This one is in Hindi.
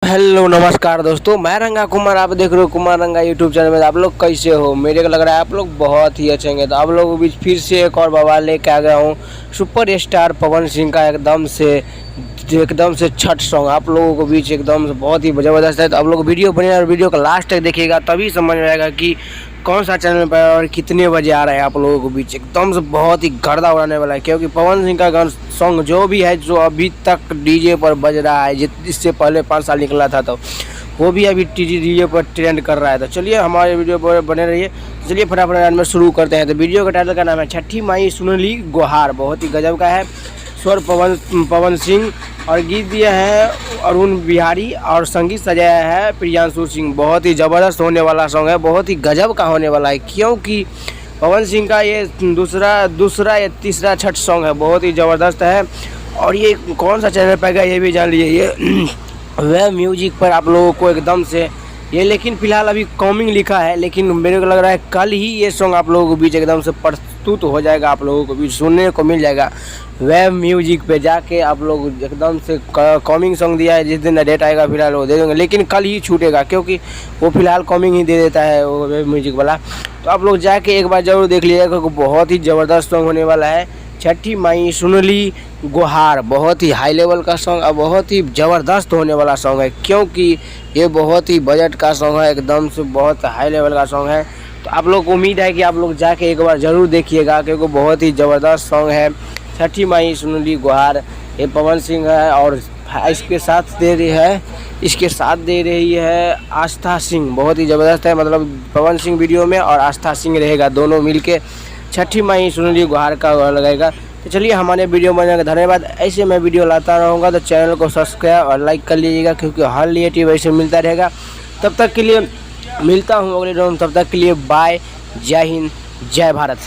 हेलो नमस्कार दोस्तों, मैं रंगा कुमार। आप देख रहे हो कुमार रंगा यूट्यूब चैनल में। आप लोग कैसे हो? मेरे को लग रहा है आप लोग बहुत ही अच्छे होंगे। तो आप लोगों के बीच फिर से एक और बवाल लेके आ गया हूँ। सुपर स्टार पवन सिंह का एकदम से छठ सॉन्ग आप लोगों के बीच एकदम से बहुत ही ज़बरदस्त है। तो आप लोग वीडियो बने और वीडियो का लास्ट तक देखिएगा, तभी समझ में आएगा कि कौन सा चैनल पर और कितने बजे आ रहा है। आप लोगों के बीच एकदम से बहुत ही गर्दा उड़ाने वाला है, क्योंकि पवन सिंह का गाना सॉन्ग जो भी है, जो अभी तक डीजे पर बज रहा है, इससे पहले 5 साल निकला था, तो वो भी अभी डीजे पर ट्रेंड कर रहा है। तो चलिए हमारे वीडियो पर बने रहिए। चलिए फटाफट में शुरू करते हैं। तो वीडियो का टाइटल का नाम है छठी माई सुनली गुहार। बहुत ही गजब का है। स्वर पवन सिंह और गीत दिया है अरुण बिहारी और संगीत सजाया है प्रियांशु सिंह। बहुत ही ज़बरदस्त होने वाला सॉन्ग है, बहुत ही गजब का होने वाला है, क्योंकि पवन सिंह का ये दूसरा या तीसरा छठ सॉन्ग है। बहुत ही ज़बरदस्त है। और ये कौन सा चैनल पर गया ये भी जान लीजिए। ये वेब म्यूजिक पर आप लोगों को एकदम से ये, लेकिन फ़िलहाल अभी कमिंग लिखा है, लेकिन मेरे को लग रहा है कल ही ये सॉन्ग आप लोगों के बीच एकदम से प्रस्तुत हो जाएगा। आप लोगों को भी सुनने को मिल जाएगा। वेब म्यूजिक पे जाके आप लोग एकदम से कमिंग सॉन्ग दिया है, जिस दिन डेट आएगा फिलहाल वो दे देंगे, लेकिन कल ही छूटेगा, क्योंकि वो फिलहाल कमिंग ही दे देता है वो वेब म्यूजिक वाला। तो आप लोग जाके एक बार ज़रूर देख लीजिएगा, क्योंकि बहुत ही ज़बरदस्त सॉन्ग होने वाला है। छठी माई सुनली गुहार बहुत ही हाई लेवल का सॉन्ग और बहुत ही ज़बरदस्त होने वाला सॉन्ग है, क्योंकि ये बहुत ही बजट का सॉन्ग है, एकदम से बहुत हाई लेवल का सॉन्ग है। तो आप लोग को उम्मीद है कि आप लोग जाके एक बार ज़रूर देखिएगा, क्योंकि बहुत ही ज़बरदस्त सॉन्ग है छठी माई सुनली गुहार। ये पवन सिंह है और इसके साथ दे रही है आस्था सिंह। बहुत ही ज़बरदस्त है, मतलब पवन सिंह वीडियो में और आस्था सिंह रहेगा, दोनों मिलके छठी माई सुनली गुहार का लगेगा। तो चलिए हमारे वीडियो बनाने का धन्यवाद। ऐसे मैं वीडियो लाता रहूँगा, तो चैनल को सब्सक्राइब और लाइक कर लीजिएगा, क्योंकि हर रिलेटिव ऐसे मिलता रहेगा। तब तक के लिए मिलता हूँ अगले वीडियो में। तब तक के लिए बाय, जय हिंद, जय भारत।